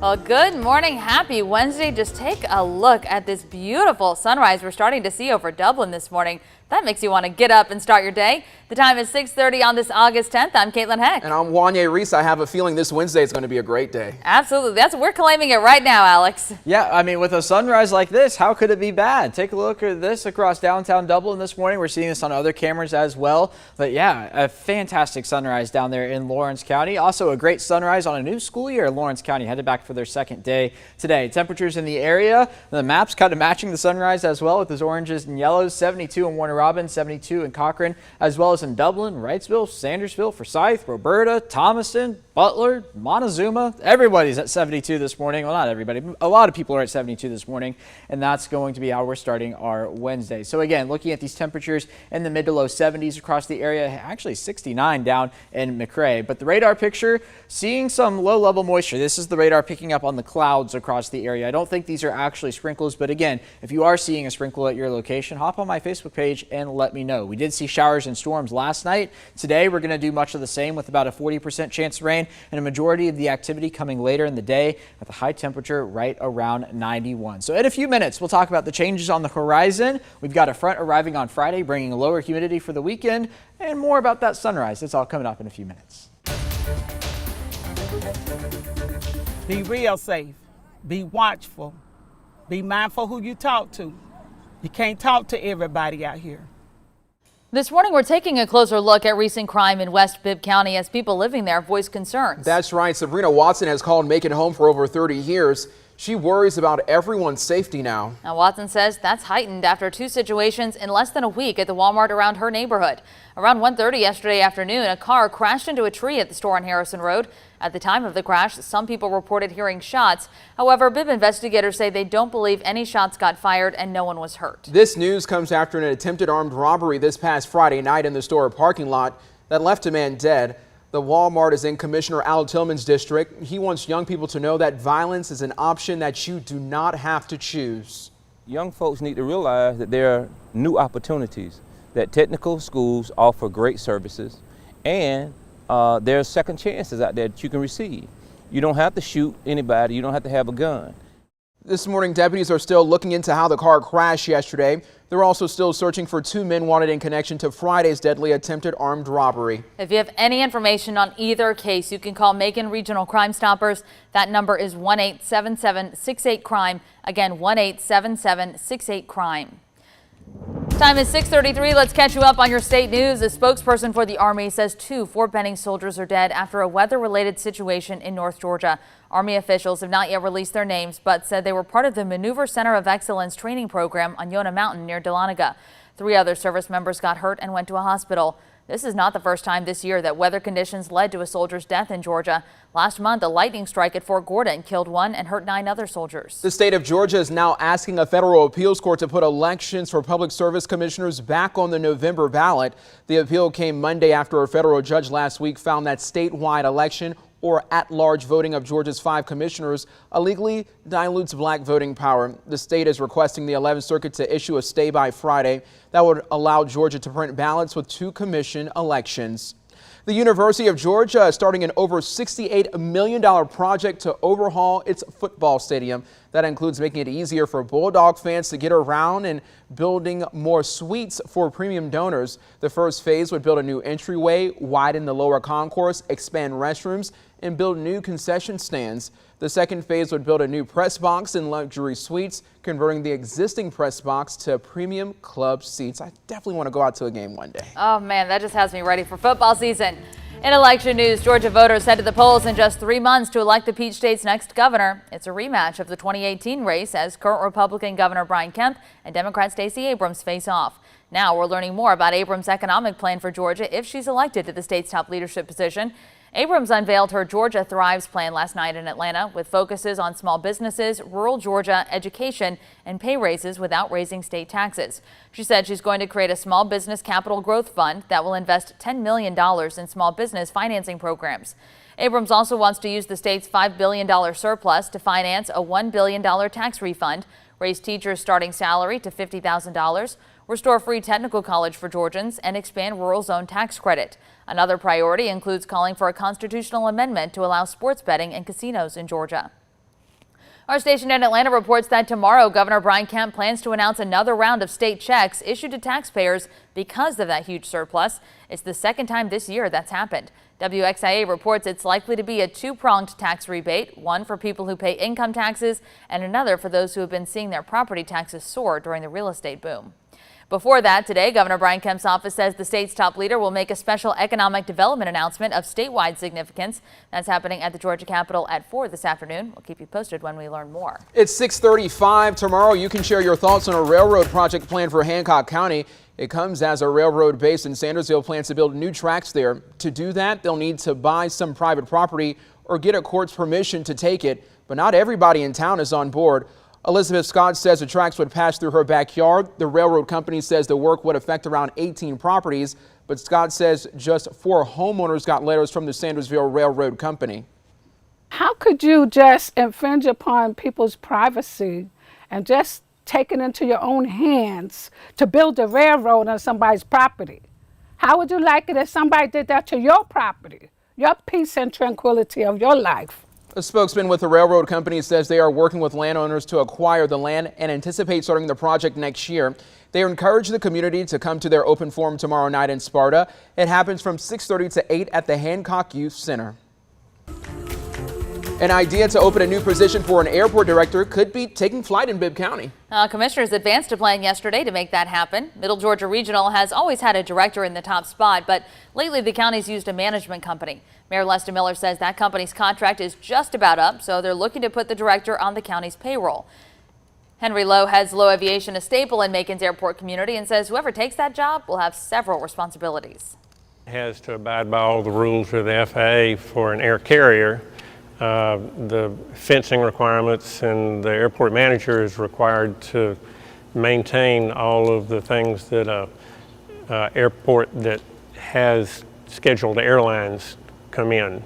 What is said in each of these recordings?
Well, good morning. Happy Wednesday. Just take a look at this beautiful sunrise we're starting to see over Dublin this morning. That makes you want to get up and start your day. The time is 6:30 on this August 10th. I'm Caitlin Heck. And I'm Wanye Reese. I have a feeling this Wednesday is going to be a great day. Absolutely. We're claiming it right now, Alex. Yeah, I mean, with a sunrise like this, how could it be bad? Take a look at this across downtown Dublin this morning. We're seeing this on other cameras as well. But yeah, a fantastic sunrise down there in Lawrence County. Also a great sunrise on a new school year. Lawrence County headed back for their second day today. Temperatures in the area, the maps kind of matching the sunrise as well with those oranges and yellows. 72 in Warner Robins, 72 in Cochrane, as well as in Dublin, Wrightsville, Sandersville, Forsyth, Roberta, Thomaston, Butler, Montezuma. Everybody's at 72 this morning. Well, not everybody, but a lot of people are at 72 this morning, and that's going to be how we're starting our Wednesday. So again, looking at these temperatures in the mid to low 70s across the area, actually 69 down in McRae. But the radar picture, seeing some low level moisture. This is the radar picking up on the clouds across the area. I don't think these are actually sprinkles, but again, if you are seeing a sprinkle at your location, hop on my Facebook page and let me know. We did see showers and storms last night. Today, we're going to do much of the same with about a 40% chance of rain and a majority of the activity coming later in the day with a high temperature right around 91. So in a few minutes, we'll talk about the changes on the horizon. We've got a front arriving on Friday, bringing lower humidity for the weekend, and more about that sunrise. It's all coming up in a few minutes. Be real safe. Be watchful. Be mindful who you talk to. You can't talk to everybody out here. This morning, we're taking a closer look at recent crime in West Bibb County as people living there voice concerns. That's right. Sabrina Watson has called Macon home for over 30 years. She worries about everyone's safety now. Now, Watson says that's heightened after two situations in less than a week at the Walmart around her neighborhood. Around 1:30 yesterday afternoon, a car crashed into a tree at the store on Harrison Road. At the time of the crash, some people reported hearing shots. However, Bibb investigators say they don't believe any shots got fired and no one was hurt. This news comes after an attempted armed robbery this past Friday night in the store parking lot that left a man dead. The Walmart is in Commissioner Al Tillman's district. He wants young people to know that violence is an option that you do not have to choose. Young folks need to realize that there are new opportunities, that technical schools offer great services, and there are second chances out there that you can receive. You don't have to shoot anybody. You don't have to have a gun. This morning, deputies are still looking into how the car crashed yesterday. They're also still searching for two men wanted in connection to Friday's deadly attempted armed robbery. If you have any information on either case, you can call Macon Regional Crime Stoppers. That number is 1-877-68-CRIME. Again, 1-877-68-CRIME. Time is 6:33. Let's catch you up on your state news. A spokesperson for the Army says 2 Fort Benning soldiers are dead after a weather-related situation in North Georgia. Army officials have not yet released their names, but said they were part of the Maneuver Center of Excellence training program on Yonah Mountain near Dahlonega. 3 other service members got hurt and went to a hospital. This is not the first time this year that weather conditions led to a soldier's death in Georgia. Last month, a lightning strike at Fort Gordon killed 1 and hurt 9 other soldiers. The state of Georgia is now asking a federal appeals court to put elections for public service commissioners back on the November ballot. The appeal came Monday after a federal judge last week found that statewide election or at-large voting of Georgia's 5 commissioners illegally dilutes black voting power. The state is requesting the 11th Circuit to issue a stay by Friday that would allow Georgia to print ballots with 2 commission elections. The University of Georgia is starting an over $68 million project to overhaul its football stadium. That includes making it easier for Bulldog fans to get around and building more suites for premium donors. The first phase would build a new entryway, widen the lower concourse, expand restrooms, and build new concession stands. The second phase would build a new press box and luxury suites, converting the existing press box to premium club seats. I definitely want to go out to a game one day. Oh man, that just has me ready for football season. In election news, Georgia voters head to the polls in just 3 months to elect the Peach State's next governor. It's a rematch of the 2018 race as current Republican Governor Brian Kemp and Democrat Stacey Abrams face off. Now we're learning more about Abrams' economic plan for Georgia if she's elected to the state's top leadership position. Abrams unveiled her Georgia Thrives plan last night in Atlanta with focuses on small businesses, rural Georgia, education, and pay raises without raising state taxes. She said she's going to create a small business capital growth fund that will invest $10 million in small business financing programs. Abrams also wants to use the state's $5 billion surplus to finance a $1 billion tax refund, raise teachers' starting salary to $50,000, restore free technical college for Georgians, and expand rural zone tax credit. Another priority includes calling for a constitutional amendment to allow sports betting in casinos in Georgia. Our station in Atlanta reports that tomorrow Governor Brian Kemp plans to announce another round of state checks issued to taxpayers because of that huge surplus. It's the second time this year that's happened. WXIA reports it's likely to be a two-pronged tax rebate, one for people who pay income taxes and another for those who have been seeing their property taxes soar during the real estate boom. Before that, today, Governor Brian Kemp's office says the state's top leader will make a special economic development announcement of statewide significance. That's happening at the Georgia Capitol at 4 this afternoon. We'll keep you posted when we learn more. It's 6:35 tomorrow. You can share your thoughts on a railroad project plan for Hancock County. It comes as a railroad base in Sandersville plans to build new tracks there. To do that, they'll need to buy some private property or get a court's permission to take it. But not everybody in town is on board. Elizabeth Scott says the tracks would pass through her backyard. The railroad company says the work would affect around 18 properties, but Scott says just 4 homeowners got letters from the Sandersville Railroad Company. How could you just infringe upon people's privacy and just take it into your own hands to build a railroad on somebody's property? How would you like it if somebody did that to your property, your peace and tranquility of your life? A spokesman with the railroad company says they are working with landowners to acquire the land and anticipate starting the project next year. They encourage the community to come to their open forum tomorrow night in Sparta. It happens from 6:30 to 8 at the Hancock Youth Center. An idea to open a new position for an airport director could be taking flight in Bibb County. Commissioners advanced a plan yesterday to make that happen. Middle Georgia Regional has always had a director in the top spot, but lately the county's used a management company. Mayor Lester Miller says that company's contract is just about up, so they're looking to put the director on the county's payroll. Henry Lowe heads Lowe Aviation, a staple in Macon's airport community, and says whoever takes that job will have several responsibilities. Has to abide by all the rules of the FAA for an air carrier. The fencing requirements, and the airport manager is required to maintain all of the things that a airport that has scheduled airlines come in.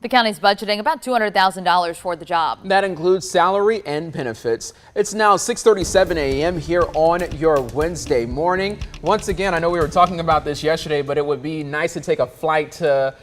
The county's budgeting about $200,000 for the job. That includes salary and benefits. It's now 6:37 a.m. here on your Wednesday morning. Once again, I know we were talking about this yesterday, but it would be nice to take a flight to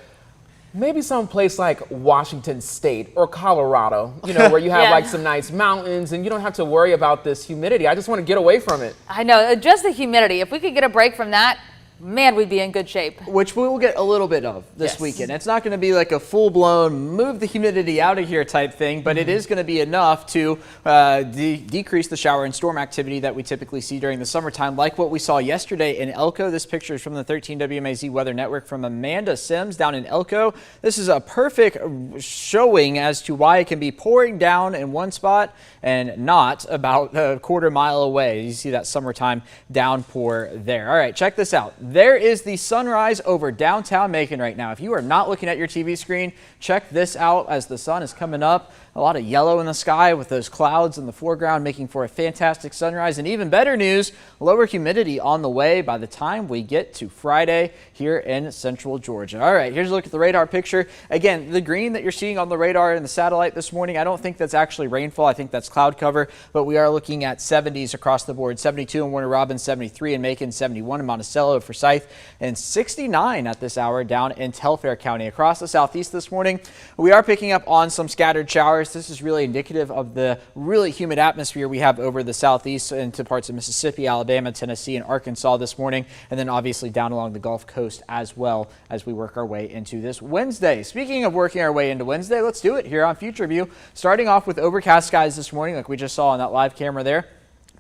maybe some place like Washington State or Colorado, you know, where you have like some nice mountains and you don't have to worry about this humidity. I just want to get away from it. I know, just the humidity. If we could get a break from that, man, we'd be in good shape. Which we will get a little bit of this weekend. It's not going to be like a full-blown move the humidity out of here type thing, but it is going to be enough to decrease the shower and storm activity that we typically see during the summertime, like what we saw yesterday in Elko. This picture is from the 13 WMAZ Weather Network from Amanda Sims down in Elko. This is a perfect showing as to why it can be pouring down in one spot and not about a quarter mile away. You see that summertime downpour there. All right, check this out. There is the sunrise over downtown Macon right now. If you are not looking at your TV screen, check this out as the sun is coming up. A lot of yellow in the sky with those clouds in the foreground making for a fantastic sunrise. And even better news, lower humidity on the way by the time we get to Friday here in central Georgia. All right, here's a look at the radar picture. Again, the green that you're seeing on the radar and the satellite this morning, I don't think that's actually rainfall. I think that's cloud cover, but we are looking at 70s across the board. 72 in Warner Robins, 73 in Macon, 71 in Monticello, Forsyth, and 69 at this hour down in Telfair County. Across the southeast this morning, we are picking up on some scattered showers. This is really indicative of the really humid atmosphere we have over the southeast into parts of Mississippi, Alabama, Tennessee, and Arkansas this morning, and then obviously down along the Gulf Coast as well as we work our way into this Wednesday. Speaking of working our way into Wednesday, let's do it here on Future View. Starting off with overcast skies this morning, like we just saw on that live camera there.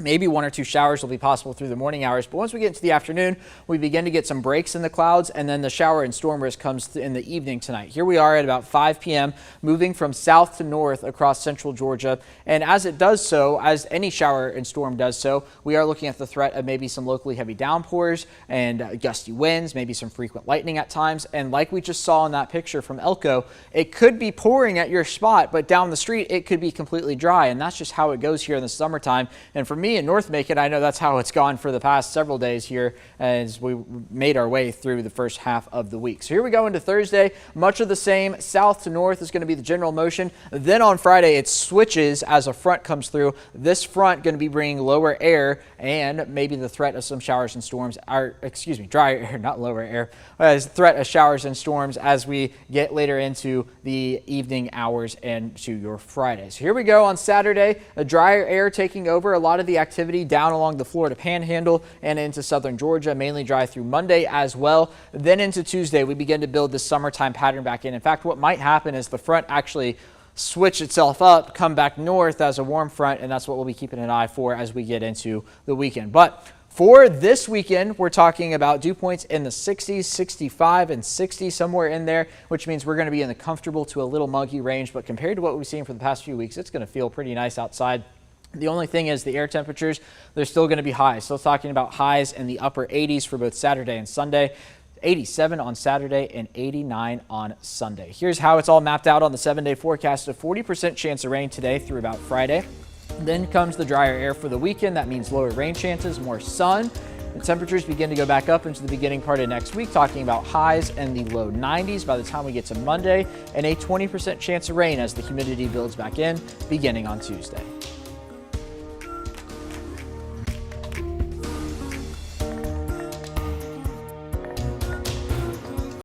Maybe 1 or 2 showers will be possible through the morning hours, but once we get into the afternoon, we begin to get some breaks in the clouds, and then the shower and storm risk comes in the evening tonight. Here we are at about 5 p.m., moving from south to north across central Georgia, and as it does so, as any shower and storm does so, we are looking at the threat of maybe some locally heavy downpours and gusty winds, maybe some frequent lightning at times, and like we just saw in that picture from Elko, it could be pouring at your spot, but down the street, it could be completely dry, and that's just how it goes here in the summertime. And for me, me in North Macon, I know that's how it's gone for the past several days here as we made our way through the first half of the week. So here we go into Thursday. Much of the same. South to north is going to be the general motion. Then on Friday, it switches as a front comes through. This front going to be bringing lower air and maybe the threat of some showers and storms, dry air, not lower air, as threat of showers and storms as we get later into the evening hours and to your Friday. So here we go on Saturday, a drier air taking over a lot of the activity down along the Florida Panhandle and into southern Georgia, mainly dry through Monday as well. Then into Tuesday, we begin to build this summertime pattern back in. In fact, what might happen is the front actually switch itself up, come back north as a warm front, and that's what we'll be keeping an eye for as we get into the weekend. But for this weekend, we're talking about dew points in the 60s, 65 and 60, somewhere in there, which means we're going to be in the comfortable to a little muggy range. But compared to what we've seen for the past few weeks, it's going to feel pretty nice outside. The only thing is the air temperatures, they're still going to be high. Still talking about highs in the upper 80s for both Saturday and Sunday. 87 on Saturday and 89 on Sunday. Here's how it's all mapped out on the 7-day forecast. A 40% chance of rain today through about Friday. Then comes the drier air for the weekend. That means lower rain chances, more sun. The temperatures begin to go back up into the beginning part of next week, talking about highs in the low 90s by the time we get to Monday, and a 20% chance of rain as the humidity builds back in beginning on Tuesday.